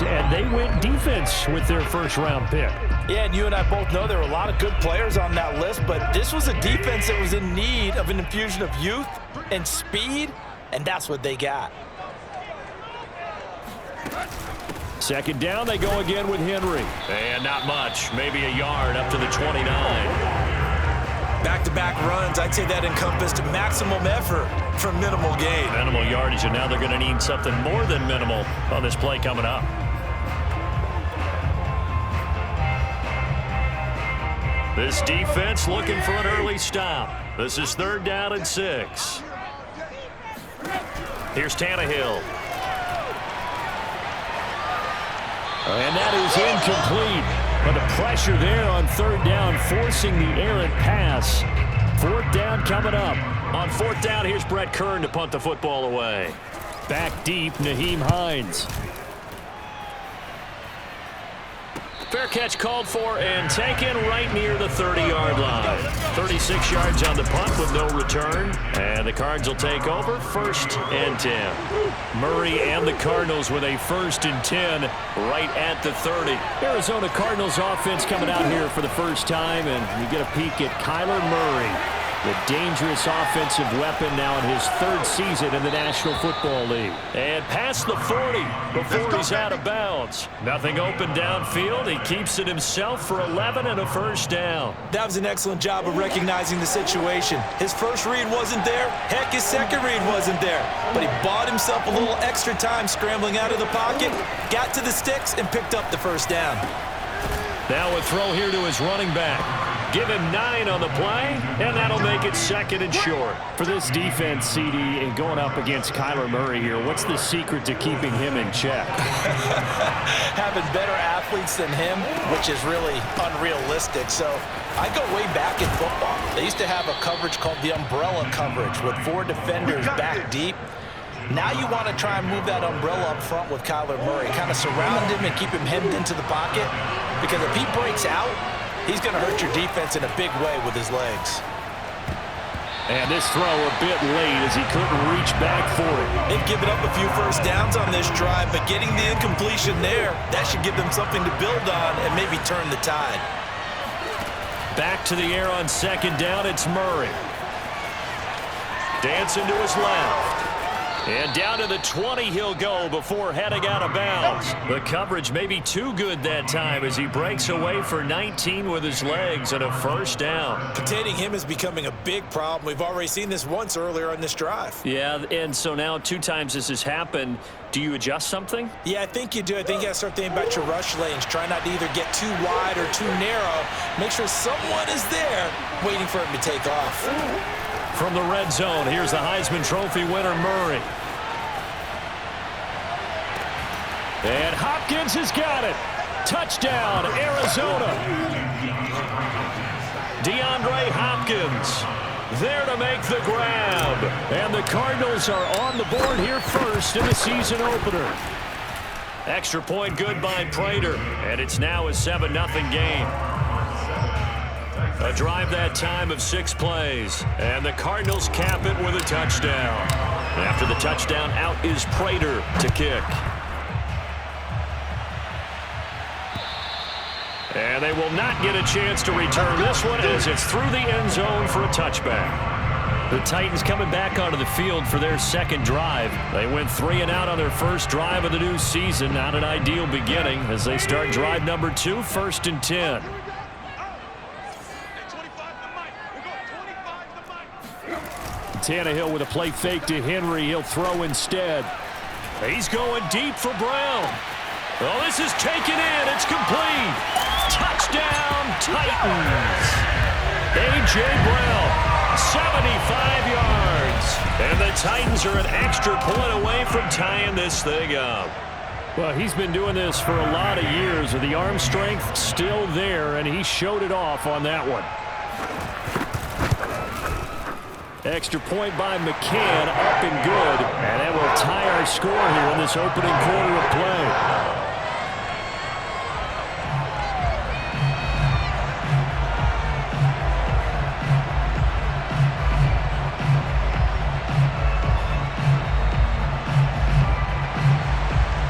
offense, and they went defense with their first-round pick. Yeah, and you and I both know there were a lot of good players on that list, but this was a defense that was in need of an infusion of youth and speed, and that's what they got. Second down, they go again with Henry. And not much, maybe a yard up to the 29. Back-to-back runs, I'd say that encompassed maximum effort for minimal gain. Minimal yardage, and now they're going to need something more than minimal on this play coming up. This defense looking for an early stop. This is 3rd down and 6. Here's Tannehill. And that is incomplete. But the pressure there on 3rd down, forcing the errant pass. 4th down coming up. On 4th down, here's Brett Kern to punt the football away. Back deep, Nyheim Hines. Fair catch called for and taken right near the 30-yard line. 36 yards on the punt with no return. And the Cards will take over 1st and 10. Murray and the Cardinals with a 1st and 10 right at the 30. Arizona Cardinals offense coming out here for the first time, and you get a peek at Kyler Murray. The dangerous offensive weapon now in his 3rd season in the National Football League. And past the 40 before he's out of bounds. Nothing open downfield. He keeps it himself for 11 and a 1st down. That was an excellent job of recognizing the situation. His first read wasn't there. Heck, his second read wasn't there. But he bought himself a little extra time scrambling out of the pocket, got to the sticks, and picked up the 1st down. Now a throw here to his running back. Give him 9 on the play, and that'll make it 2nd and short. For this defense, CD, and going up against Kyler Murray here, what's the secret to keeping him in check? Having better athletes than him, which is really unrealistic. So I go way back in football. They used to have a coverage called the umbrella coverage with 4 defenders back deep. Now you want to try and move that umbrella up front with Kyler Murray. Kind of surround him and keep him hemmed into the pocket. Because if he breaks out, he's going to hurt your defense in a big way with his legs. And this throw a bit late as he couldn't reach back for it. They've given up a few 1st downs on this drive, but getting the incompletion there, that should give them something to build on and maybe turn the tide. Back to the air on 2nd down, it's Murray. Dancing to his left. And down to the 20 he'll go before heading out of bounds. The coverage may be too good that time as he breaks away for 19 with his legs and a 1st down. Containing him is becoming a big problem. We've already seen this once earlier on this drive. Yeah, and so now 2 times this has happened. Do you adjust something? Yeah, I think you do. I think you got to start thinking about your rush lanes. Try not to either get too wide or too narrow. Make sure someone is there waiting for him to take off. From the red zone, here's the Heisman Trophy winner, Murray. And Hopkins has got it. Touchdown, Arizona. DeAndre Hopkins there to make the grab. And the Cardinals are on the board here first in the season opener. Extra point good by Prater. And it's now a 7-0 game. A drive that time of 6 plays. And the Cardinals cap it with a touchdown. After the touchdown, out is Prater to kick. And they will not get a chance to return this one as it's through the end zone for a touchback. The Titans coming back onto the field for their 2nd drive. They went 3 and out on their 1st drive of the new season. Not an ideal beginning as they start drive number 2, 1st and 10. Tannehill with a play fake to Henry. He'll throw instead. He's going deep for Brown. Oh, this is taken in. It's complete. Touchdown, Titans. A.J. Brown, 75 yards. And the Titans are an extra point away from tying this thing up. Well, he's been doing this for a lot of years with the arm strength still there, and he showed it off on that one. Extra point by McCann, up and good. And that will tie our score here in this opening quarter of play.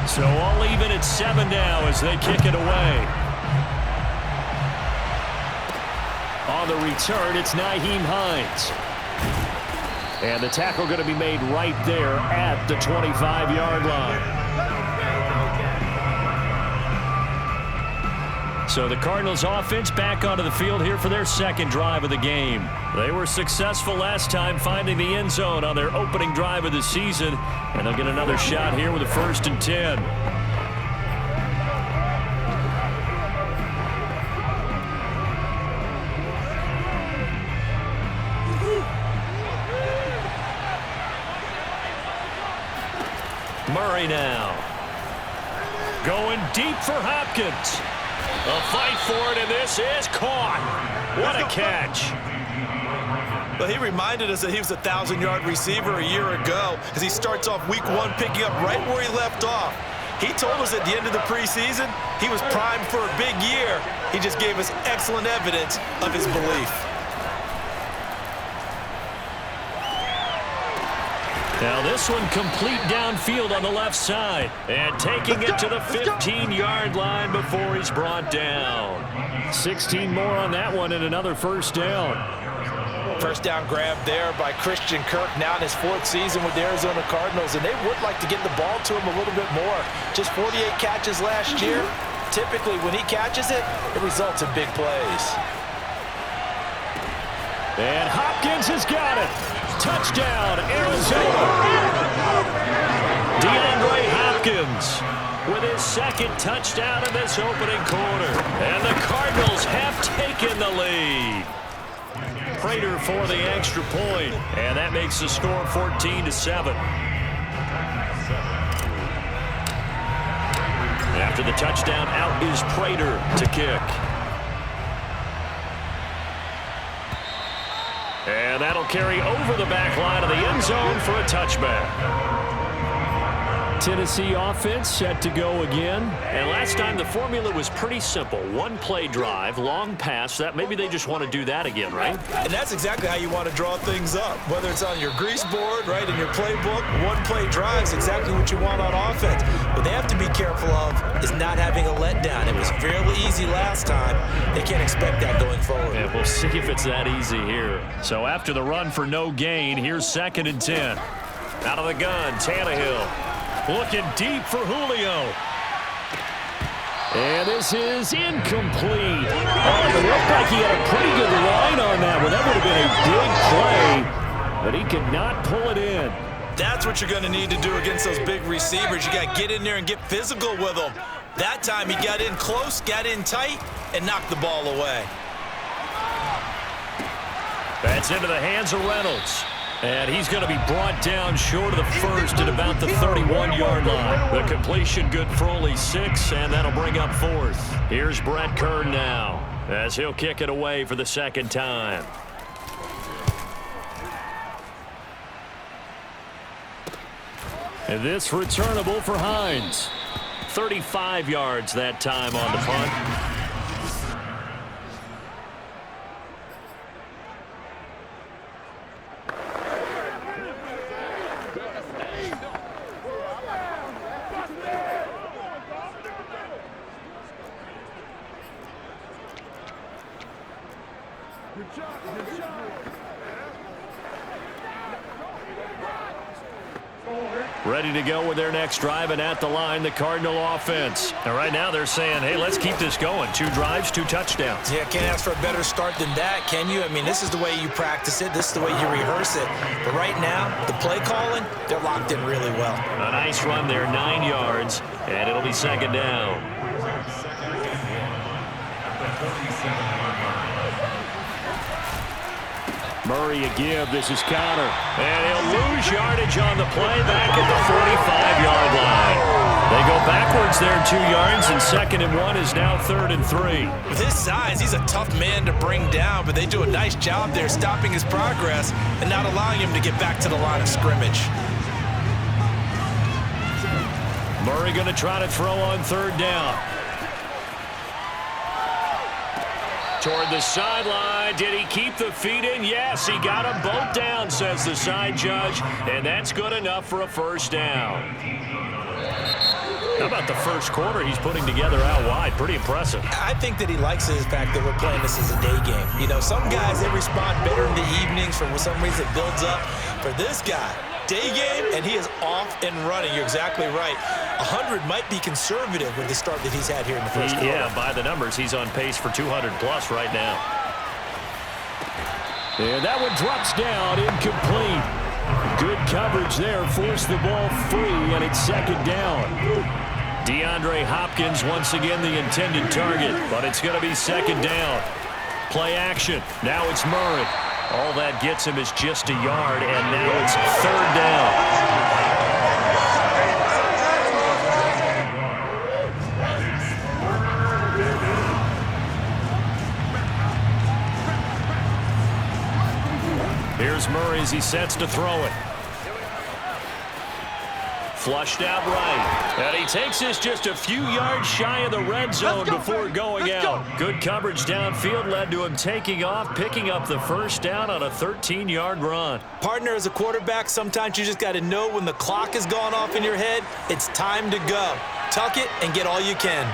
So all even at 7 now as they kick it away. On the return, it's Nyheim Hines. And the tackle going to be made right there at the 25-yard line. So the Cardinals offense back onto the field here for their second drive of the game. They were successful last time finding the end zone on their opening drive of the season. And they'll get another shot here with a 1st and 10. Murray now. Going deep for Hopkins. A fight for it, and this is caught. What a catch. Well, he reminded us that he was a 1,000-yard receiver a year ago as he starts off week 1 picking up right where he left off. He told us at the end of the preseason he was primed for a big year. He just gave us excellent evidence of his belief. Now this one complete downfield on the left side. And taking it to the 15-yard line before he's brought down. 16 more on that one and another 1st down. First down grab there by Christian Kirk, now in his 4th season with the Arizona Cardinals, and they would like to get the ball to him a little bit more. Just 48 catches last year. Typically, when he catches it, it results in big plays. And Hopkins has got it. Touchdown, Arizona. DeAndre Hopkins with his 2nd touchdown in this opening quarter. And the Cardinals have taken the lead. Prater for the extra point, and that makes the score 14-7. After the touchdown, out is Prater to kick. And that'll carry over the back line of the end zone for a touchback. Tennessee offense set to go again. And last time the formula was pretty simple. 1-play drive, long pass. That maybe they just want to do that again, right? And that's exactly how you want to draw things up. Whether it's on your grease board, right, in your playbook, 1-play drive is exactly what you want on offense. What they have to be careful of is not having a letdown. It was fairly easy last time. They can't expect that going forward. And we'll see if it's that easy here. So after the run for no gain, here's 2nd and 10. Out of the gun, Tannehill. Looking deep for Julio. And this is incomplete. Oh, it looked like he had a pretty good line on that one. That would have been a big play, but he could not pull it in. That's what you're going to need to do against those big receivers. You got to get in there and get physical with them. That time he got in close, got in tight, and knocked the ball away. That's into the hands of Reynolds. And he's going to be brought down short of the 1st at about the 31-yard line. The completion good for only 6, and that'll bring up 4th. Here's Brett Kern now as he'll kick it away for the 2nd time. And this returnable for Hines. 35 yards that time on the punt. Ready to go with their next drive, and at the line, the Cardinal offense. And right now they're saying, hey, let's keep this going. 2 drives, 2 touchdowns. Yeah, can't ask for a better start than that, can you? I mean, this is the way you practice it. This is the way you rehearse it. But right now, the play calling, they're locked in really well. A nice run there, 9 yards, and it'll be 2nd down. Murray a give. This is Connor. And he'll lose yardage on the play back at the 45-yard line. They go backwards there 2 yards, and 2nd and 1 is now 3rd and 3. With his size, he's a tough man to bring down, but they do a nice job there stopping his progress and not allowing him to get back to the line of scrimmage. Murray going to try to throw on 3rd down. Toward the sideline. Did he keep the feet in? Yes, he got them both down, says the side judge, and that's good enough for a 1st down. How about the first quarter he's putting together out wide? Pretty impressive. I think that he likes the fact that we're playing this as a day game. You know, some guys, they respond better in the evenings for some reason it builds up. For this guy, day game, and he is off and running. You're exactly right. 100 might be conservative with the start that he's had here in the first quarter. Yeah, by the numbers, he's on pace for 200-plus right now. And that one drops down, incomplete. Good coverage there, forced the ball free, and it's second down. DeAndre Hopkins once again the intended target, but it's going to be second down. Play action. Now it's Murray. All that gets him is just a yard, and now it's third down. Here's Murray as he sets to throw it. Flushed out right. And he takes this just a few yards shy of the red zone before going out. Good coverage downfield led to him taking off, picking up the first down on a 13-yard run. Partner, as a quarterback, sometimes you just got to know when the clock has gone off in your head, it's time to go. Tuck it and get all you can.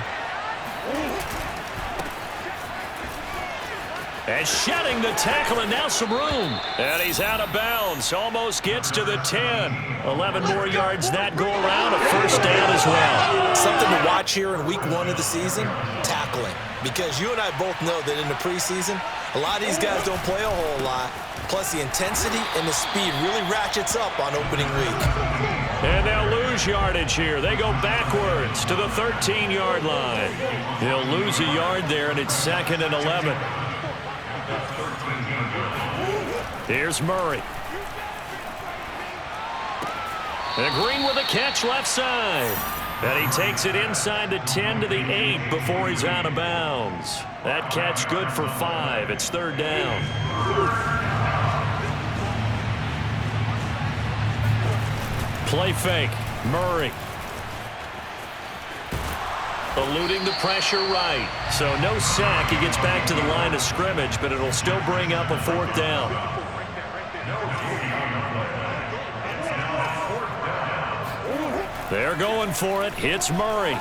And shedding the tackle, and now some room. And he's out of bounds. Almost gets to the 10. 11 more yards that go around. A first down as well. Something to watch here in week 1 of the season, tackling. Because you and I both know that in the preseason, a lot of these guys don't play a whole lot. Plus, the intensity and the speed really ratchets up on opening week. And they'll lose yardage here. They go backwards to the 13-yard line. He'll lose a yard there, and it's second and 11. Here's Murray. And Green with a catch left side. And he takes it inside the 10 to the 8 before he's out of bounds. That catch good for 5. It's third down. Play fake. Murray. Eluding the pressure right. So no sack. He gets back to the line of scrimmage, but it'll still bring up a fourth down. They're going for it. Hits Murray.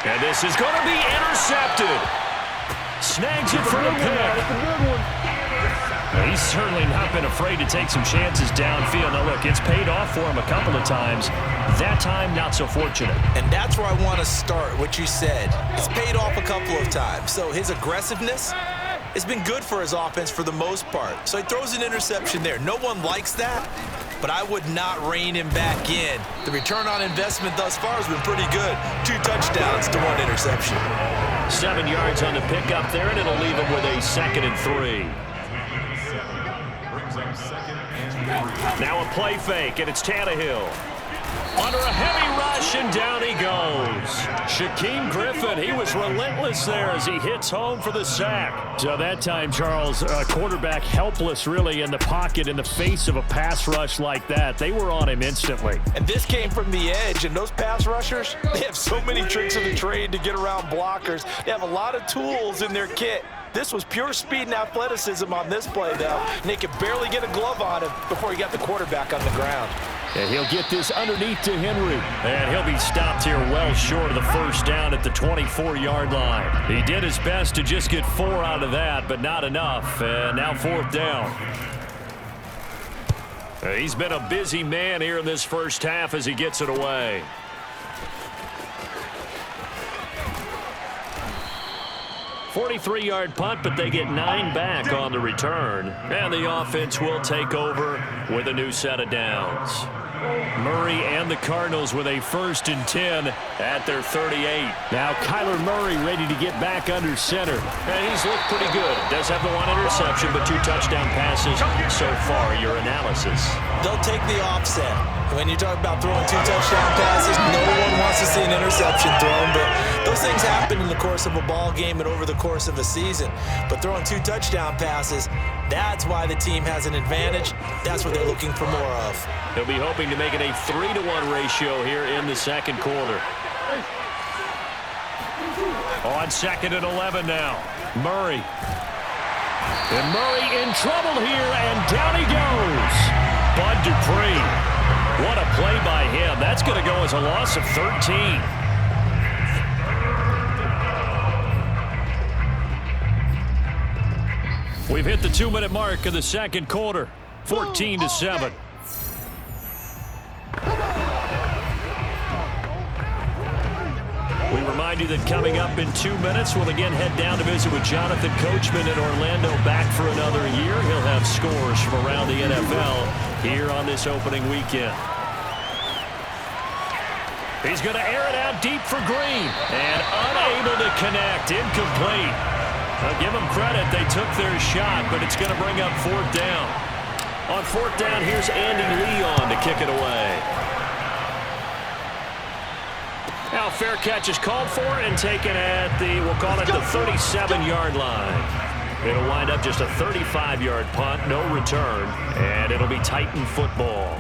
And this is going to be intercepted. Snags it for a pick. He's certainly not been afraid to take some chances downfield. Now, look, it's paid off for him a couple of times. That time, not so fortunate. And that's where I want to start, what you said. It's paid off a couple of times. So his aggressiveness has been good for his offense for the most part. So he throws an interception there. No one likes that, but I would not rein him back in. The return on investment thus far has been pretty good. 2 touchdowns to 1 interception. 7 yards on the pickup there, and it'll leave him with a second and 3. Now a play fake, and it's Tannehill. Under a heavy rush, and down he goes. Shaquem Griffin, he was relentless there as he hits home for the sack. So that time, Charles, a quarterback helpless really in the pocket in the face of a pass rush like that. They were on him instantly. And this came from the edge, and those pass rushers, they have so many tricks of the trade to get around blockers. They have a lot of tools in their kit. This was pure speed and athleticism on this play, though. And they could barely get a glove on him before he got the quarterback on the ground. And he'll get this underneath to Henry. And he'll be stopped here well short of the first down at the 24-yard line. He did his best to just get 4 out of that, but not enough. And now fourth down. He's been a busy man here in this first half as he gets it away. .43-yard punt, but they get 9 back on the return. And the offense will take over with a new set of downs. Murray and the Cardinals with a 1st and 10 at their 38. Now Kyler Murray ready to get back under center. And he's looked pretty good. Does have the 1 interception, but 2 touchdown passes so far. Your analysis. They'll take the offset. When you talk about throwing 2 touchdown passes, no one wants to see an interception thrown, but those things happen in the course of a ball game and over the course of a season. But throwing 2 touchdown passes, that's why the team has an advantage. That's what they're looking for more of. He'll be hoping to make it a 3-to-1 ratio here in the second quarter. On 2nd and 11 now. Murray. And Murray in trouble here, and down he goes. Bud Dupree. What a play by him. That's going to go as a loss of 13. We've hit the 2-minute mark of the second quarter. 14-7. We remind you that coming up in 2 minutes, we'll again head down to visit with Jonathan Coachman in Orlando, back for another year. He'll have scores from around the NFL here on this opening weekend. He's going to air it out deep for Green, and unable to connect. Incomplete. I'll give them credit. They took their shot, but it's going to bring up fourth down. On fourth down, here's Andy Leon to kick it away. Now, fair catch is called for and taken at the, we'll call it the 37-yard line. It'll wind up just a 35-yard punt, no return, and it'll be Titan football.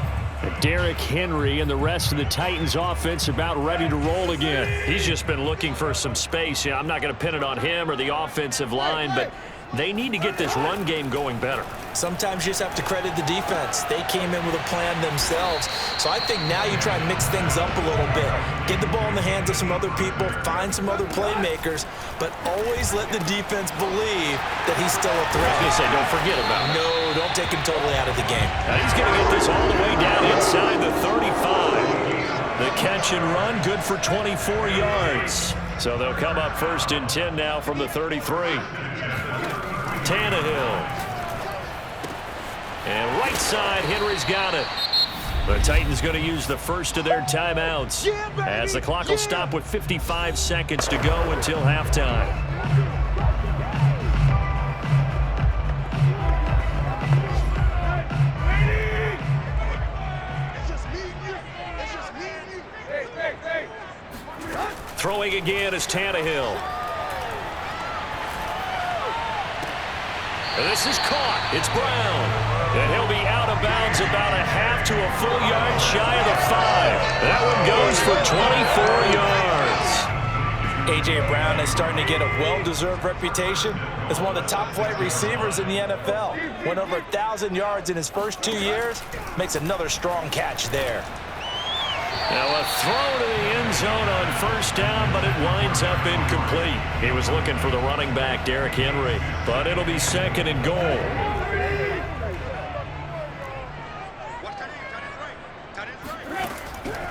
Derrick Henry and the rest of the Titans offense about ready to roll again. He's just been looking for some space. Yeah, I'm not going to pin it on him or the offensive line, but they need to get this run game going better. Sometimes you just have to credit the defense. They came in with a plan themselves. So I think now you try and mix things up a little bit. Get the ball in the hands of some other people, find some other playmakers, but always let the defense believe that he's still a threat. I was going to say, don't forget about him. No, don't take him totally out of the game. Now he's going to get this all the way down inside the 35. The catch and run, good for 24 yards. So they'll come up first and 10 now from the 33. Tannehill. And right side, Henry's got it. The Titans going to use the first of their timeouts as the clock will stop with 55 seconds to go until halftime. Throwing again is Tannehill. And this is caught. It's Brown. And he'll be out of bounds about a half to a full yard shy of the 5. That one goes for 24 yards. A.J. Brown is starting to get a well-deserved reputation as one of the top-flight receivers in the NFL. Went over 1,000 yards in his first 2 years. Makes another strong catch there. Now a throw to the end zone on first down, but it winds up incomplete. He was looking for the running back, Derrick Henry, but it'll be second and goal.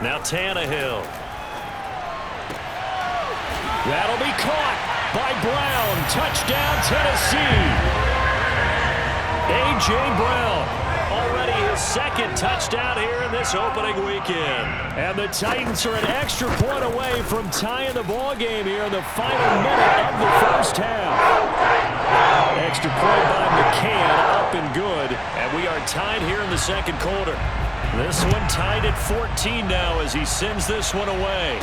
Now Tannehill. That'll be caught by Brown. Touchdown, Tennessee. A.J. Brown. Already his second touchdown here in this opening weekend. And the Titans are an extra point away from tying the ball game here in the final minute of the first half. Extra point by McCann, up and good. And we are tied here in the second quarter. This one tied at 14 now as he sends this one away.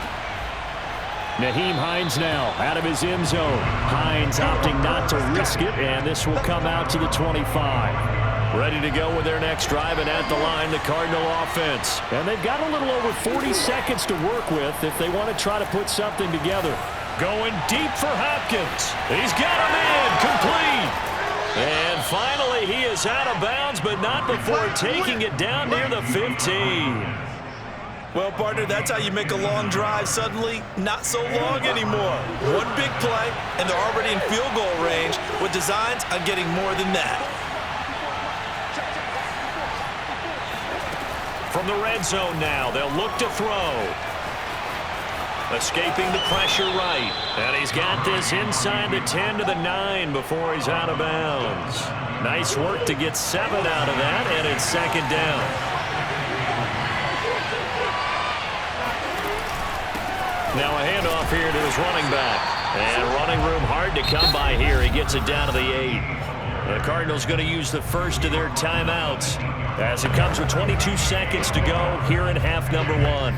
Nyheim Hines now out of his end zone. Hines opting not to risk it, and this will come out to the 25. Ready to go with their next drive, and at the line, the Cardinal offense. And they've got a little over 40 seconds to work with if they want to try to put something together. Going deep for Hopkins. He's got him in, complete. And finally, he is out of bounds, but not before taking it down near the 15. Well, partner, that's how you make a long drive suddenly not so long anymore. One big play, and they're already in field goal range with designs on getting more than that. From the red zone now, they'll look to throw. Escaping the pressure right. And he's got this inside the 10 to the 9 before he's out of bounds. Nice work to get 7 out of that, and it's second down. Now a handoff here to his running back. And running room hard to come by here. He gets it down to the 8. The Cardinals going to use the first of their timeouts as it comes with 22 seconds to go here in half number 1.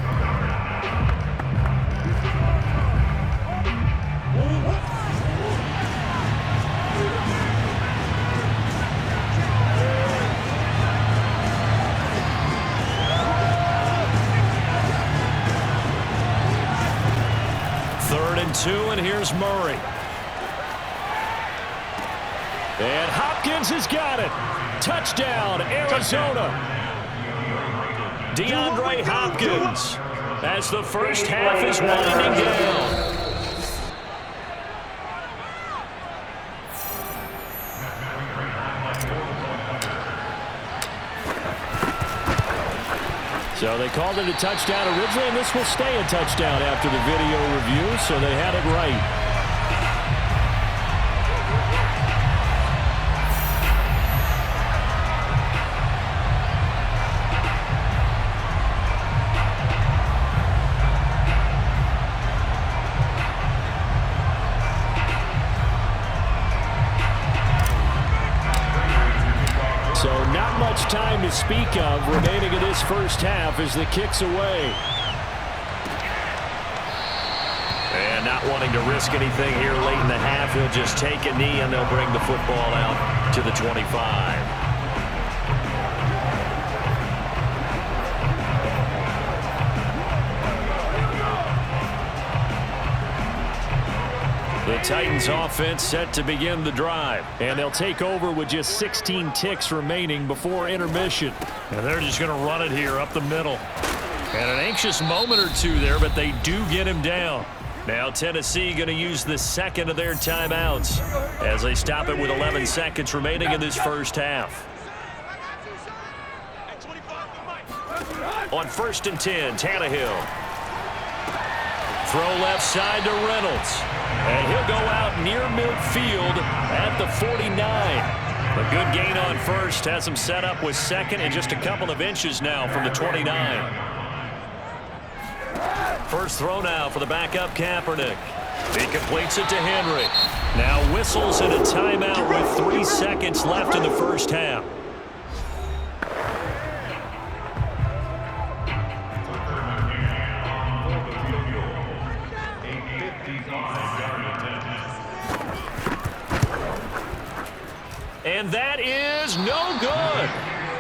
Third and 2, and here's Murray. And Hopkins has got it. Touchdown, Arizona. DeAndre Hopkins as the first half is winding down. So they called it a touchdown originally, and this will stay a touchdown after the video review, so they had it right. So not much time to speak of remaining in this first half as the kick's away. And not wanting to risk anything here late in the half, he'll just take a knee and they'll bring the football out to the 25. The Titans offense set to begin the drive, and they'll take over with just 16 ticks remaining before intermission. And they're just going to run it here up the middle. And an anxious moment or two there, but they do get him down. Now Tennessee going to use the second of their timeouts as they stop it with 11 seconds remaining in this first half. On 1st and 10, Tannehill. Throw left side to Reynolds. And he'll go out near midfield at the 49. A good gain on first. Has him set up with second and just a couple of inches now from the 29. First throw now for the backup Kaepernick. He completes it to Henry. Now whistles in a timeout with 3 seconds left in the first half. And that is no good.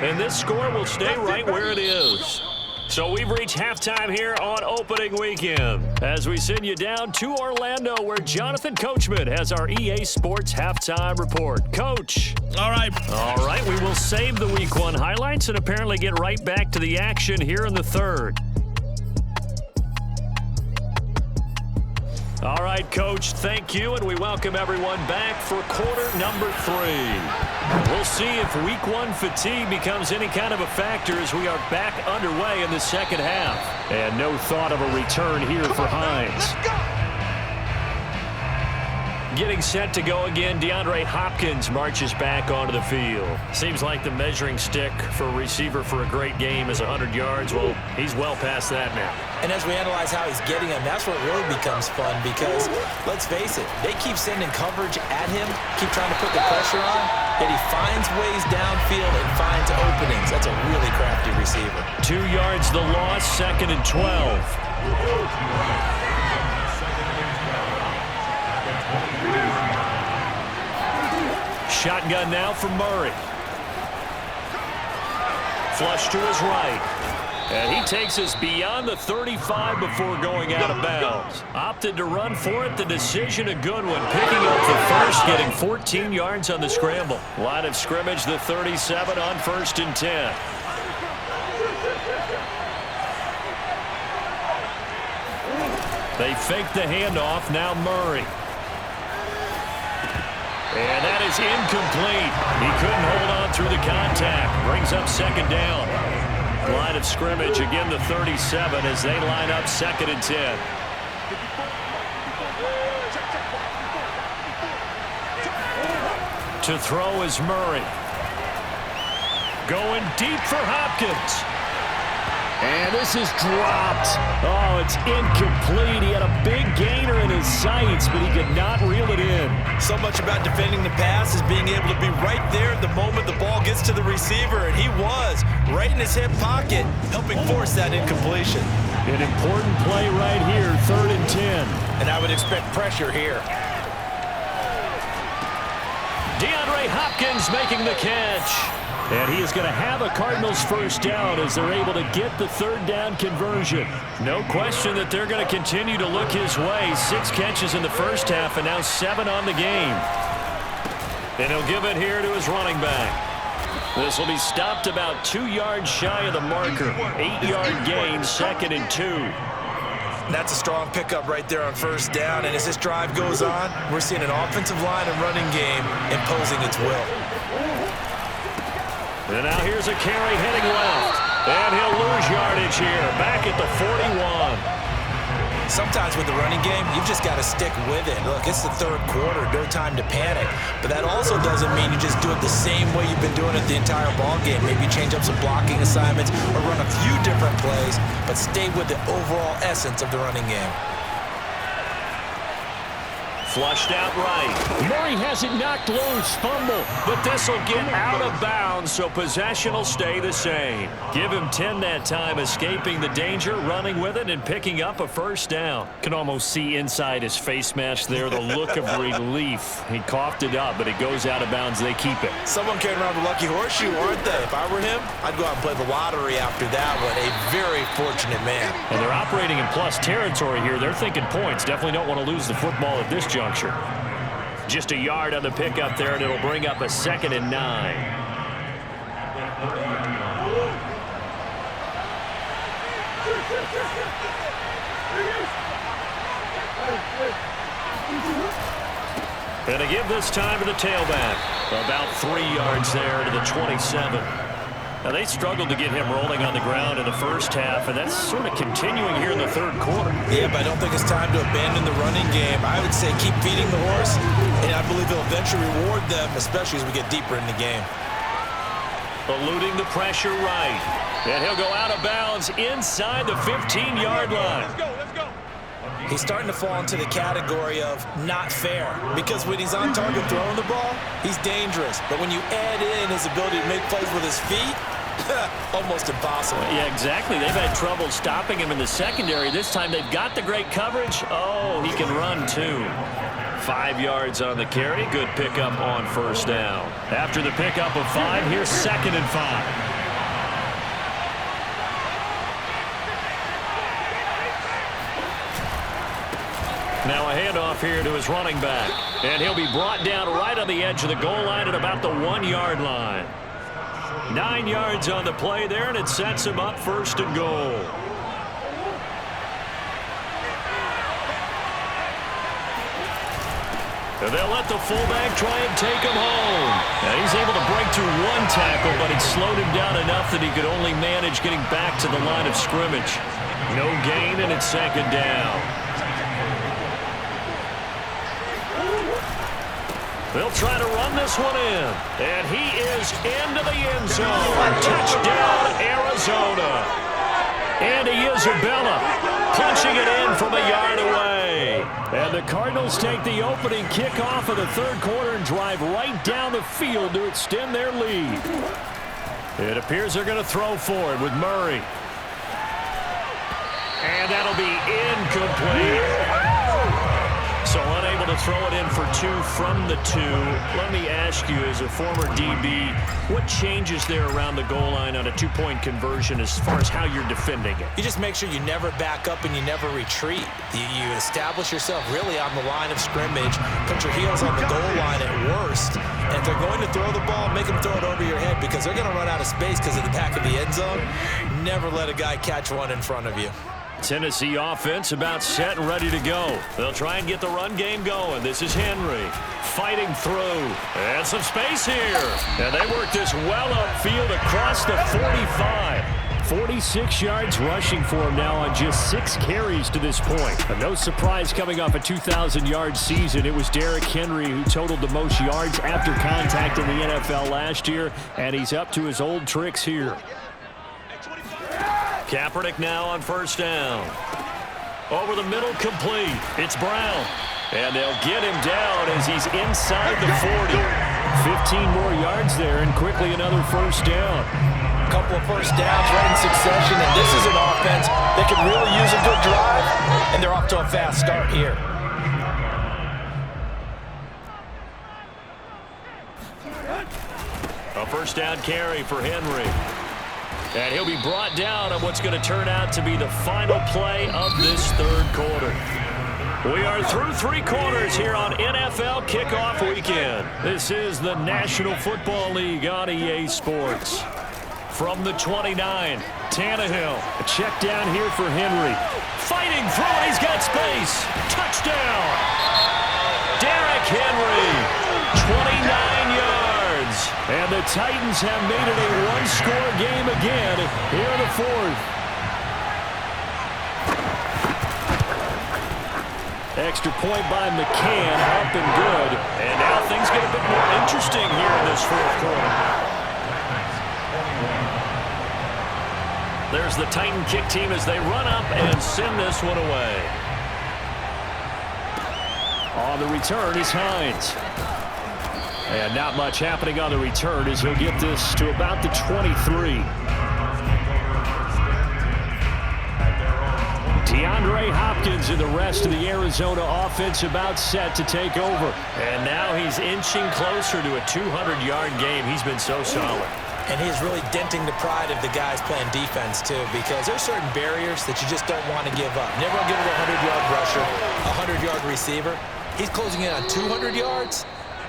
And this score will stay right where it is. So we've reached halftime here on opening weekend as we send you down to Orlando where Jonathan Coachman has our EA Sports halftime report. Coach. All right, we will save the Week 1 highlights and apparently get right back to the action here in the third. All right, Coach, thank you, and we welcome everyone back for quarter number 3. We'll see if Week 1 fatigue becomes any kind of a factor as we are back underway in the second half. And no thought of a return here for Hines. Getting set to go again, DeAndre Hopkins marches back onto the field. Seems like the measuring stick for a receiver for a great game is 100 yards. Well, he's well past that now. And as we analyze how he's getting them, that's what really becomes fun because, let's face it, they keep sending coverage at him, keep trying to put the pressure on, and he finds ways downfield and finds openings. That's a really crafty receiver. 2 yards the loss, 2nd and 12. Shotgun now for Murray. Flush to his right. And he takes us beyond the 35 before going out of bounds. Opted to run for it. The decision a good one. Picking up the first, getting 14 yards on the scramble. Line of scrimmage, the 37 on 1st and 10. They fake the handoff. Now Murray. And that is incomplete. He couldn't hold on through the contact. Brings up 2nd down. Line of scrimmage, again the 37 as they line up 2nd and 10. To throw is Murray. Going deep for Hopkins. And this is dropped. Oh, it's incomplete. He had a big gainer in his sights, but he could not reel it in. So much about defending the pass is being able to be right there at the moment the ball gets to the receiver, and he was right in his hip pocket, helping force that incompletion. An important play right here, 3rd and 10. And I would expect pressure here. DeAndre Hopkins making the catch. And he is going to have a Cardinals first down as they're able to get the 3rd down conversion. No question that they're going to continue to look his way. 6 catches in the first half and now 7 on the game. And he'll give it here to his running back. This will be stopped about 2 yards shy of the marker. 8-yard gain, 2nd and 2. That's a strong pickup right there on first down. And as this drive goes on, we're seeing an offensive line and running game imposing its will. And now here's a carry heading left. And he'll lose yardage here. Back at the 41. Sometimes with the running game, you've just got to stick with it. Look, it's the third quarter, no time to panic. But that also doesn't mean you just do it the same way you've been doing it the entire ball game. Maybe change up some blocking assignments or run a few different plays, but stay with the overall essence of the running game. Flushed out right. Murray has it knocked loose. Fumble. But this will get out of bounds, so possession will stay the same. Give him 10 that time, escaping the danger, running with it, and picking up a first down. Can almost see inside his face mask there the look of relief. He coughed it up, but it goes out of bounds. They keep it. Someone carrying around the lucky horseshoe, aren't they? If I were him, I'd go out and play the lottery after that one. A very fortunate man. And they're operating in plus territory here. They're thinking points. Definitely don't want to lose the football at this juncture. Just a yard on the pickup there, and it'll bring up a 2nd and 9. And to give this time to the tailback. About 3 yards there to the 27. Now, they struggled to get him rolling on the ground in the first half, and that's sort of continuing here in the third quarter. Yeah, but I don't think it's time to abandon the running game. I would say keep feeding the horse, and I believe it'll eventually reward them, especially as we get deeper in the game. Eluding the pressure right. And he'll go out of bounds inside the 15-yard line. Let's go. He's starting to fall into the category of not fair, because when he's on target throwing the ball, he's dangerous. But when you add in his ability to make plays with his feet, almost impossible. Yeah, exactly. They've had trouble stopping him in the secondary. This time they've got the great coverage. Oh, he can run too. 5 yards on the carry. Good pickup on first down. After the pickup of 5, here's 2nd and 5. Now a handoff here to his running back. And he'll be brought down right on the edge of the goal line at about the 1-yard line. 9 yards on the play there, and it sets him up 1st and goal. And they'll let the fullback try and take him home. And he's able to break through 1 tackle, but it slowed him down enough that he could only manage getting back to the line of scrimmage. No gain, and it's 2nd down. They'll try to run this one in. And he is into the end zone. Touchdown, Arizona. Andy Isabella punching it in from a yard away. And the Cardinals take the opening kickoff of the third quarter and drive right down the field to extend their lead. It appears they're going to throw for it with Murray. And that'll be incomplete. So unable to throw it in for 2 from the 2. Let me ask you, as a former DB, what changes there around the goal line on a 2-point conversion as far as how you're defending it? You just make sure you never back up and you never retreat. You establish yourself really on the line of scrimmage, put your heels on the goal line at worst, and if they're going to throw the ball, make them throw it over your head because they're going to run out of space because of the back of the end zone. Never let a guy catch one in front of you. Tennessee offense about set and ready to go. They'll try and get the run game going. This is Henry fighting through. And some space here. And they work this well upfield across the 45. 46 yards rushing for him now on just 6 carries to this point. And no surprise coming off a 2,000-yard season. It was Derrick Henry who totaled the most yards after contact in the NFL last year. And he's up to his old tricks here. Kaepernick now on first down. Over the middle, complete. It's Brown. And they'll get him down as he's inside the 40. 15 more yards there, and quickly another first down. A couple of first downs right in succession, and this is an offense that could really use a good drive, and they're off to a fast start here. A first down carry for Henry. And he'll be brought down on what's going to turn out to be the final play of this third quarter. We are through 3 quarters here on NFL Kickoff Weekend. This is the National Football League on EA Sports. From the 29, Tannehill. A check down here for Henry. Fighting through it, he's got space. Touchdown. Derrick Henry, 29 yards. And the Titans have made it a one-score game again here in the 4th. Extra point by McCann, up and good. And now things get a bit more interesting here in this 4th quarter. There's the Titan kick team as they run up and send this one away. On the return is Hines. And not much happening on the return as he'll get this to about the 23. DeAndre Hopkins and the rest of the Arizona offense about set to take over. And now he's inching closer to a 200-yard game. He's been so solid. And he's really denting the pride of the guys playing defense, too, because there's certain barriers that you just don't want to give up. Never give it a 100-yard rusher, a 100-yard receiver. He's closing in on 200 yards.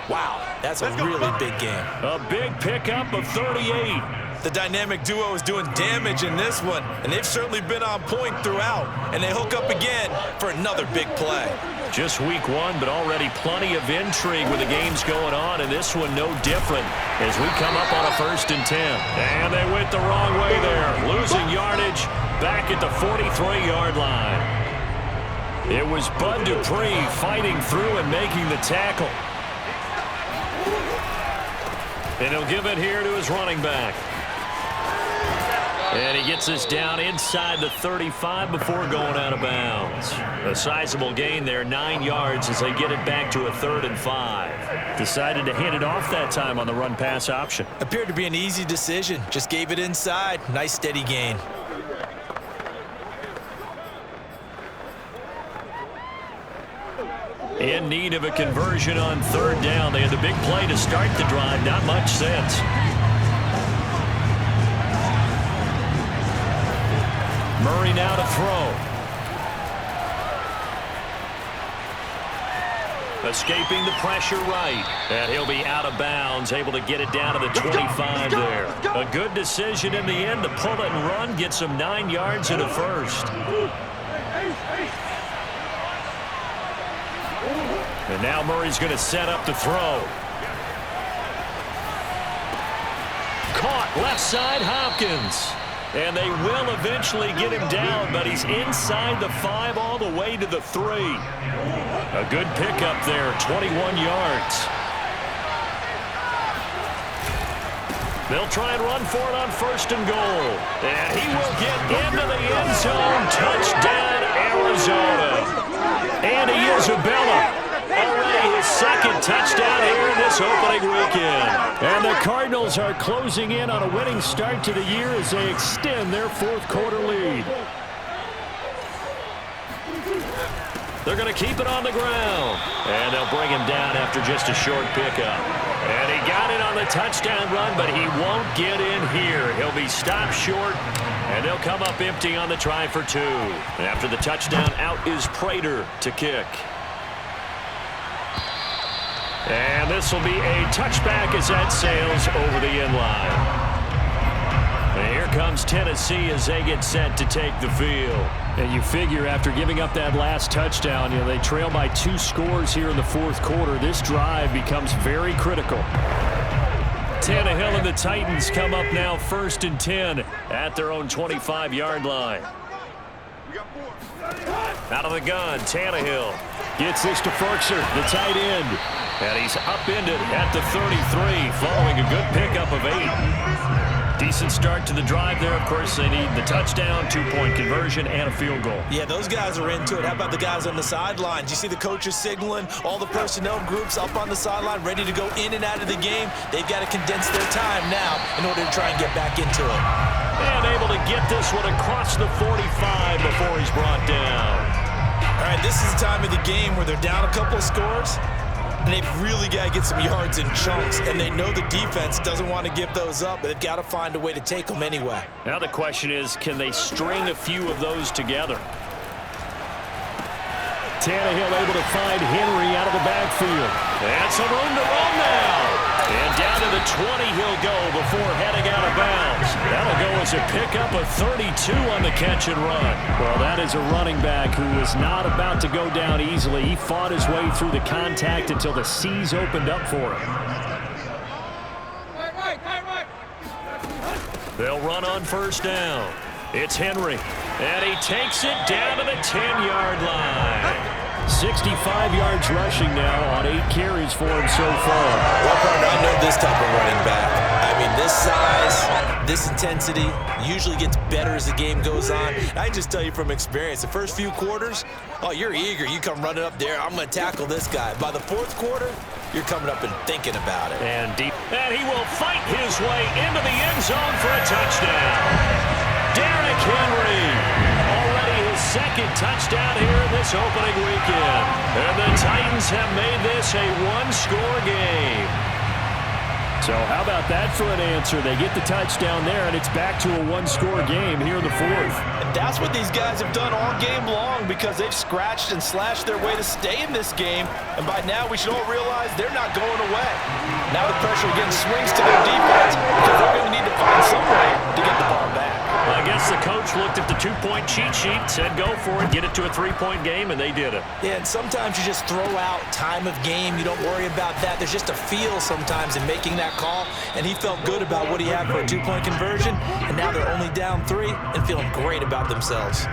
Wow, that's a really big game. A big pickup of 38. The dynamic duo is doing damage in this one, and they've certainly been on point throughout. And they hook up again for another big play. Just week 1, but already plenty of intrigue with the games going on, and this one no different as we come up on a 1st and 10. And they went the wrong way there, losing yardage back at the 43-yard line. It was Bud Dupree fighting through and making the tackle. And he'll give it here to his running back. And he gets this down inside the 35 before going out of bounds. A sizable gain there, 9 yards as they get it back to a 3rd and 5. Decided to hand it off that time on the run-pass option. Appeared to be an easy decision. Just gave it inside. Nice steady gain. In need of a conversion on 3rd down. They had the big play to start the drive. Not much sense. Murray now to throw. Escaping the pressure right. And he'll be out of bounds, able to get it down to the 25 there. A good decision in the end to pull it and run, get some 9 yards in the 1st. And now Murray's going to set up the throw. Caught left side, Hopkins. And they will eventually get him down, but he's inside the 5 all the way to the 3. A good pickup there, 21 yards. They'll try and run for it on 1st and goal. And he will get into the end zone. Touchdown, Arizona. Andy Isabella. Already his 2nd touchdown here in this opening weekend. And the Cardinals are closing in on a winning start to the year as they extend their 4th quarter lead. They're going to keep it on the ground. And they'll bring him down after just a short pickup. And he got it on the touchdown run, but he won't get in here. He'll be stopped short, and they'll come up empty on the try for 2. And after the touchdown, out is Prater to kick. And this will be a touchback as that sails over the end line. And here comes Tennessee as they get set to take the field. And you figure after giving up that last touchdown, they trail by 2 scores here in the 4th quarter. This drive becomes very critical. Tannehill and the Titans come up now 1st and 10 at their own 25-yard line. Out of the gun, Tannehill gets this to Ferkser, the tight end. And he's upended at the 33 following a good pickup of 8. Decent start to the drive there. Of course, they need the touchdown, 2-point conversion, and a field goal. Yeah, those guys are into it. How about the guys on the sidelines? You see the coaches signaling, all the personnel groups up on the sideline, ready to go in and out of the game. They've got to condense their time now in order to try and get back into it. And able to get this one across the 45 before he's brought down. All right, this is the time of the game where they're down a couple of scores, and they've really got to get some yards in chunks, and they know the defense doesn't want to give those up, but they've got to find a way to take them anyway. Now the question is, can they string a few of those together? Tannehill able to find Henry out of the backfield. And some room to run now. And down to the 20 he'll go before heading out of bounds. That'll go as a pickup of 32 on the catch and run. Well, that is a running back who was not about to go down easily. He fought his way through the contact until the seas opened up for him. They'll run on first down. It's Henry. And he takes it down to the 10-yard line. 65 yards rushing now on 8 carries for him so far. Well, partner, I know this type of running back. I mean, this size, this intensity usually gets better as the game goes on. I can just tell you from experience, the first few quarters, oh, you're eager. You come running up there, I'm going to tackle this guy. By the fourth quarter, you're coming up and thinking about it. And deep. And he will fight his way into the end zone for a touchdown. Derrick Henry. Second touchdown here in this opening weekend. And the Titans have made this a one-score game. So how about that for an answer? They get the touchdown there, and it's back to a one-score game here in the fourth. And that's what these guys have done all game long because they've scratched and slashed their way to stay in this game. And by now, we should all realize they're not going away. Now the pressure again swings to their defense because they're going to need to find some way to get the ball back. I guess the coach looked at the two-point cheat sheet, said go for it, get it to a three-point game, and they did it. Yeah, and sometimes you just throw out time of game. You don't worry about that. There's just a feel sometimes in making that call, and he felt good about what he had for a two-point conversion, and now they're only down 3 and feeling great about themselves.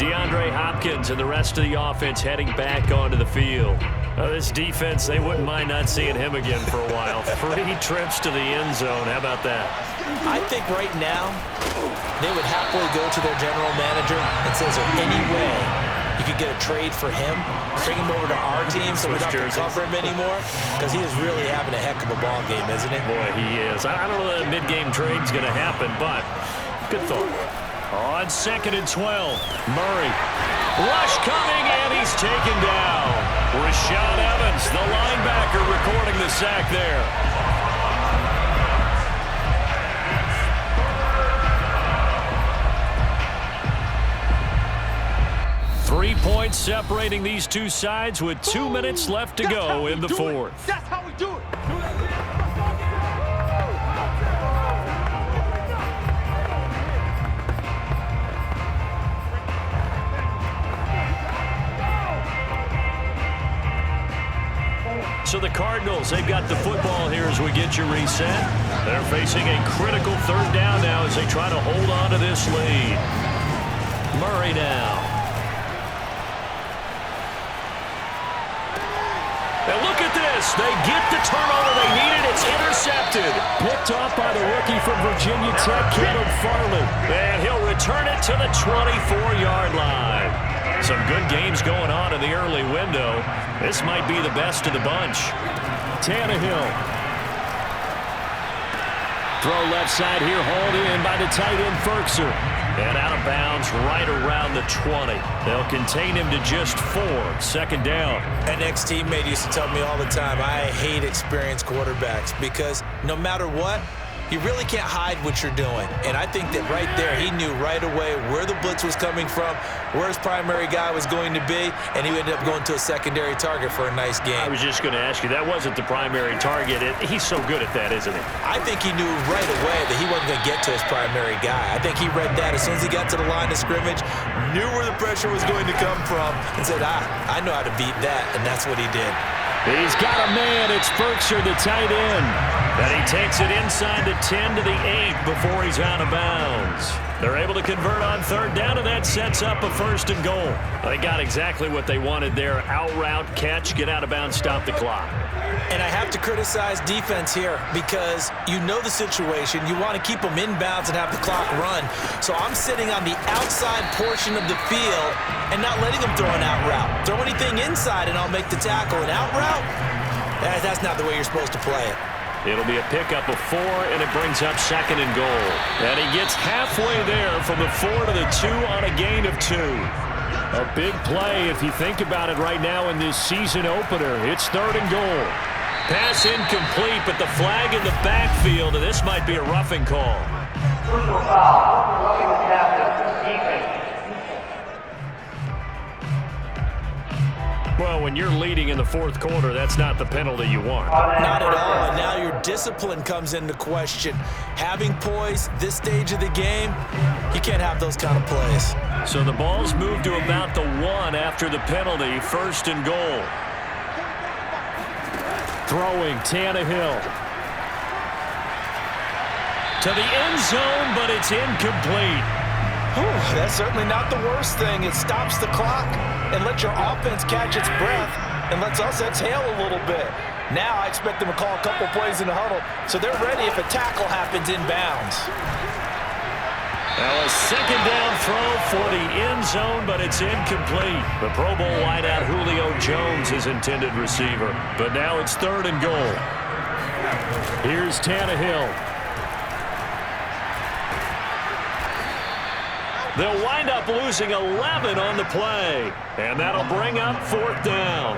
DeAndre Hopkins and the rest of the offense heading back onto the field. This defense, they wouldn't mind not seeing him again for a while. 3 trips to the end zone. How about that? I think right now they would happily go to their general manager and say, is there any way you could get a trade for him? Bring him over to our team so we don't have to cover him anymore? Because he is really having a heck of a ball game, isn't he? Boy, he is. I don't know that a mid-game trade's going to happen, but good thought. On 2nd and 12, Murray. Rush coming, and he's taken down. Rashaan Evans, the linebacker, recording the sack there. Three points separating these two sides with 2 minutes left to go in the fourth. That's how we do it. So the Cardinals, they've got the football here as we get you reset. They're facing a critical third down now as they try to hold on to this lead. Murray now. And look at this. They get the turnover they needed. It's intercepted. Picked off by the rookie from Virginia Tech, Caleb Farley. And he'll return it to the 24-yard line. Some good games going on in the early window. This might be the best of the bunch. Tannehill. Throw left side here, hauled in by the tight end, Ferkser. And out of bounds right around the 20. They'll contain him to just 4. 2nd down. An ex-teammate used to tell me all the time, I hate experienced quarterbacks because no matter what, you really can't hide what you're doing. And I think that right there, he knew right away where the blitz was coming from, where his primary guy was going to be, and he ended up going to a secondary target for a nice game. I was just going to ask you, that wasn't the primary target. He's so good at that, isn't he? I think he knew right away that he wasn't going to get to his primary guy. I think he read that as soon as he got to the line of scrimmage, knew where the pressure was going to come from, and said, I know how to beat that, and that's what he did. He's got a man. It's Ferkser, the tight end. And he takes it inside the 10 to the 8 before he's out of bounds. They're able to convert on 3rd down, and that sets up a 1st and goal. They got exactly what they wanted there. Out route, catch, get out of bounds, stop the clock. And I have to criticize defense here because you know the situation. You want to keep them inbounds and have the clock run. So I'm sitting on the outside portion of the field and not letting them throw an out route. Throw anything inside and I'll make the tackle. An out route? That's not the way you're supposed to play it. It'll be a pickup of 4, and it brings up 2nd and goal. And he gets halfway there from the 4 to the 2 on a gain of 2. A big play if you think about it right now in this season opener. It's 3rd and goal. Pass incomplete, but the flag in the backfield, and this might be a roughing call. Well, when you're leading in the fourth quarter, that's not the penalty you want. Not at all, and now your discipline comes into question. Having poise this stage of the game, you can't have those kind of plays. So the ball's moved to about the 1 after the penalty, 1st and goal. Throwing, Tannehill. To the end zone, but it's incomplete. Whew, that's certainly not the worst thing. It stops the clock and lets your offense catch its breath and lets us exhale a little bit. Now I expect them to call a couple plays in the huddle, so they're ready if a tackle happens inbounds. Now a 2nd down throw for the end zone, but it's incomplete. The Pro Bowl wideout Julio Jones is intended receiver, but now it's 3rd and goal. Here's Tannehill. They'll wind up losing 11 on the play, and that'll bring up 4th down.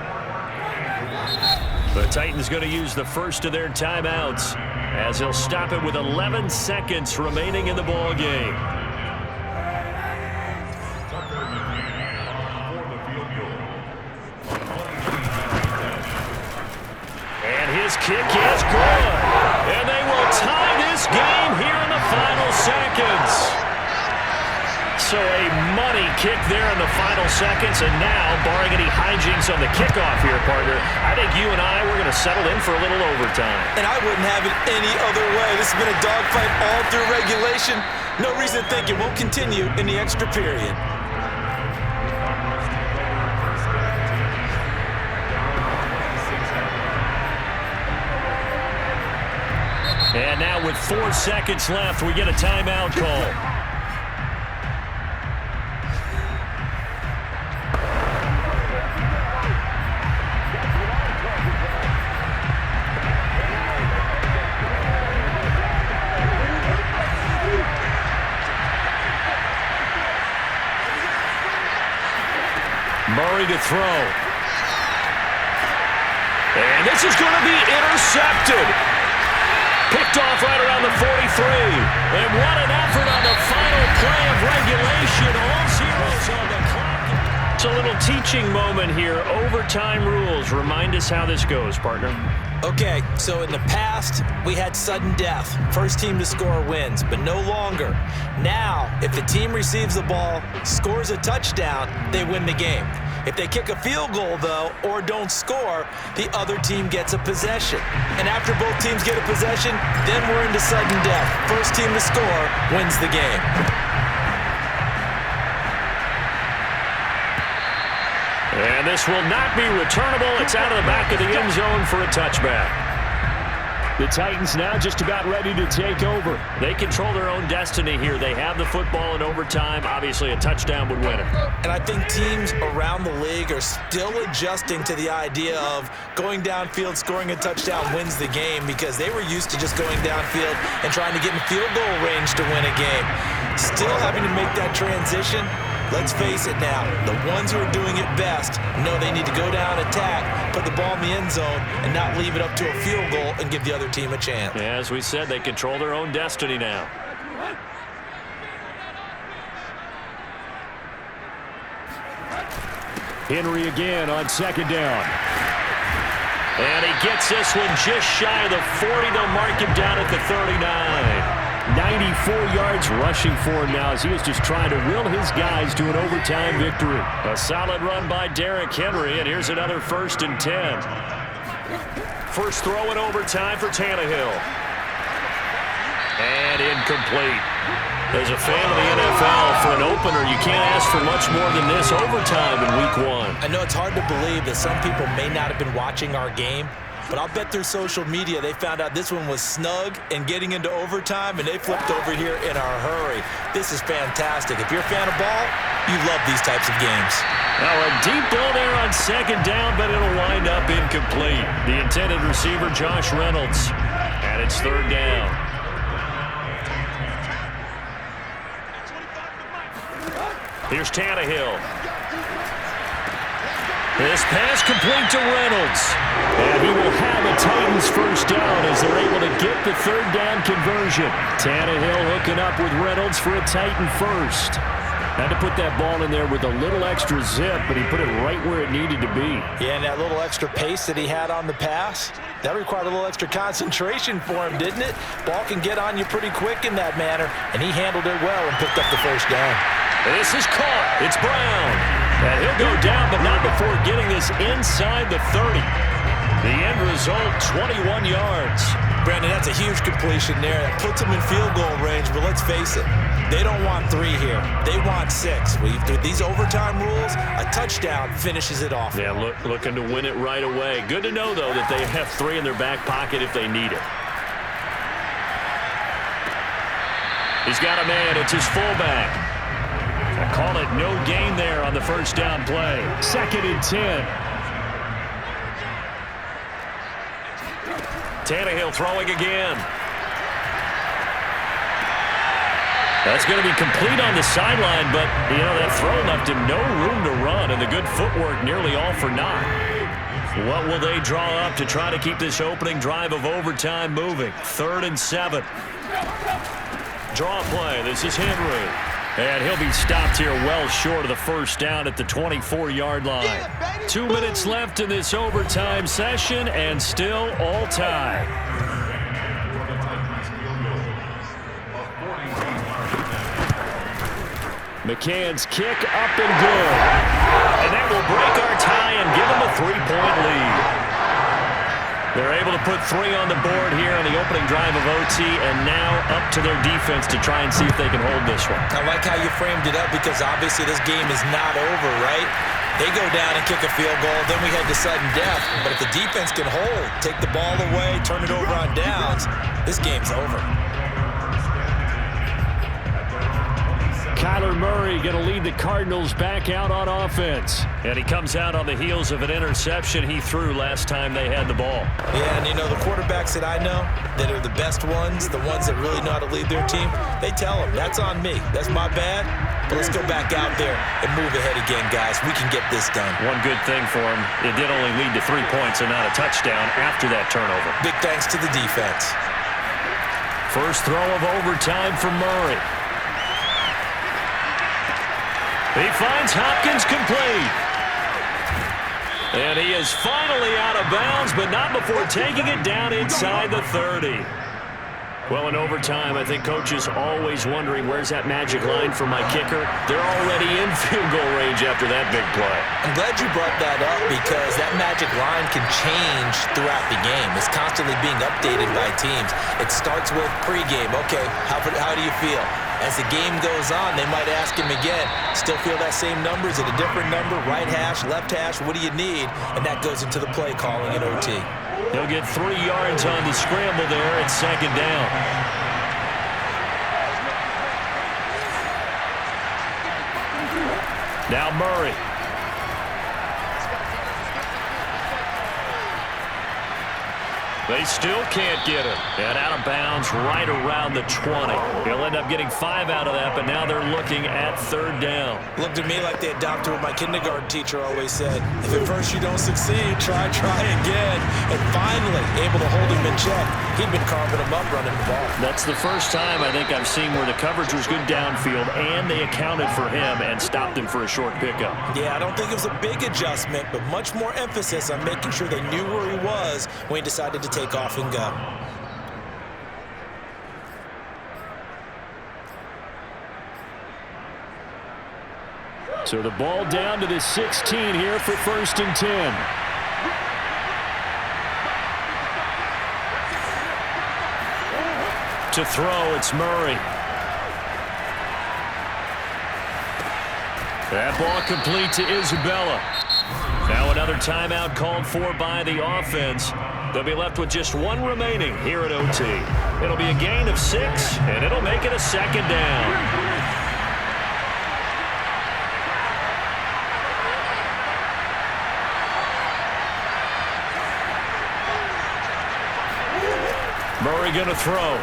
The Titans going to use the first of their timeouts as they'll stop it with 11 seconds remaining in the ball game. And his kick is good, and they will tie this game here in the final seconds. So a money kick there in the final seconds, and now, barring any hijinks on the kickoff here, partner, I think you and I, we're going to settle in for a little overtime. And I wouldn't have it any other way. This has been a dogfight all through regulation. No reason to think it won't continue in the extra period. And now with 4 seconds left, we get a timeout call. Murray to throw. And this is going to be intercepted. Picked off right around the 43. And what an effort on the final play of regulation. All zeros on the clock. It's a little teaching moment here. Overtime rules. Remind us how this goes, partner. Okay, so in the past, we had sudden death. First team to score wins, but no longer. Now, if the team receives the ball, scores a touchdown, they win the game. If they kick a field goal, though, or don't score, the other team gets a possession. And after both teams get a possession, then we're into sudden death. First team to score wins the game. And this will not be returnable. It's out of the back of the end zone for a touchback. The Titans now just about ready to take over. They control their own destiny here. They have the football in overtime. Obviously, a touchdown would win it. And I think teams around the league are still adjusting to the idea of going downfield, scoring a touchdown wins the game, because they were used to just going downfield and trying to get in field goal range to win a game. Still having to make that transition. Let's face it now, the ones who are doing it best know they need to go down, attack, put the ball in the end zone, and not leave it up to a field goal and give the other team a chance. Yeah, as we said, they control their own destiny now. Henry again on 2nd down. And he gets this one just shy of the 40. They'll mark him down at the 39. 94 yards rushing for him now as he was just trying to will his guys to an overtime victory. A solid run by Derrick Henry, and here's another 1st and 10. First throw in overtime for Tannehill. And incomplete. As a fan of the NFL, for an opener, you can't ask for much more than this overtime in Week 1. I know it's hard to believe that some people may not have been watching our game, but I'll bet through social media they found out this one was snug and getting into overtime, and they flipped over here in a hurry. This is fantastic. If you're a fan of ball, you love these types of games. Now a deep ball there on 2nd down, but it'll wind up incomplete. The intended receiver, Josh Reynolds. And it's 3rd down. Here's Tannehill. This pass complete to Reynolds. And he will have a Titans first down as they're able to get the 3rd down conversion. Tannehill hooking up with Reynolds for a Titan first. Had to put that ball in there with a little extra zip, but he put it right where it needed to be. Yeah, and that little extra pace that he had on the pass, that required a little extra concentration for him, didn't it? Ball can get on you pretty quick in that manner, and he handled it well and picked up the first down. This is caught. It's Brown. And he'll go down, but not before getting this inside the 30. The end result, 21 yards. Brandon, that's a huge completion there. That puts them in field goal range, but let's face it, they don't want 3 here. They want 6. With these overtime rules, a touchdown finishes it off. Yeah, looking to win it right away. Good to know, though, that they have 3 in their back pocket if they need it. He's got a man. It's his fullback. I call it no gain there on the first down play. 2nd and 10. Tannehill throwing again. That's going to be complete on the sideline, but, you know, that throw left him no room to run, and the good footwork nearly all for naught. What will they draw up to try to keep this opening drive of overtime moving? 3rd and 7. Draw play. This is Henry. And he'll be stopped here well short of the first down at the 24-yard line. 2 minutes left in this overtime session, and still all tied. McCann's kick up and good. And that will break our tie and give them a 3-point lead. They're able to put 3 on the board here on the opening drive of OT, and now up to their defense to try and see if they can hold this one. I like how you framed it up because obviously this game is not over, right? They go down and kick a field goal, then we head to sudden death. But if the defense can hold, take the ball away, turn it over on downs, this game's over. Kyler Murray going to lead the Cardinals back out on offense. And he comes out on the heels of an interception he threw last time they had the ball. Yeah, and you know, the quarterbacks that I know that are the best ones, the ones that really know how to lead their team, they tell them, that's on me. That's my bad. But let's go back out there and move ahead again, guys. We can get this done. One good thing for him, it did only lead to 3 points and not a touchdown after that turnover. Big thanks to the defense. First throw of overtime for Murray. He finds Hopkins complete. And he is finally out of bounds, but not before taking it down inside the 30. Well, in overtime, I think Coach is always wondering, where's that magic line for my kicker? They're already in field goal range after that big play. I'm glad you brought that up because that magic line can change throughout the game. It's constantly being updated by teams. It starts with pregame. Okay, how do you feel? As the game goes on, they might ask him again, still feel that same number? Is it a different number? Right hash, left hash, what do you need? And that goes into the play calling in OT. He'll get 3 yards on the scramble there at 2nd down. Now Murray. They still can't get him. And out of bounds right around the 20. He'll end up getting 5 out of that, but now they're looking at 3rd down. Looked to me like they adopted what my kindergarten teacher always said. If at first you don't succeed, try again. And finally, able to hold him in check. He'd been carving him up running the ball. That's the first time I think I've seen where the coverage was good downfield and they accounted for him and stopped him for a short pickup. Yeah, I don't think it was a big adjustment, but much more emphasis on making sure they knew where he was when he decided to take off and go. So the ball down to the 16 here for 1st and 10. To throw, it's Murray. That ball complete to Isabella. Now another timeout called for by the offense. They'll be left with just 1 remaining here at OT. It'll be a gain of 6, and it'll make it a 2nd down. Murray going to throw.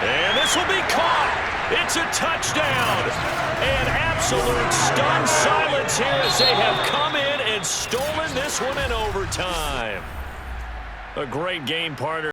And this will be caught. It's a touchdown. An absolute stunned silence here as they have come in and stolen this one in overtime. A great game, partner.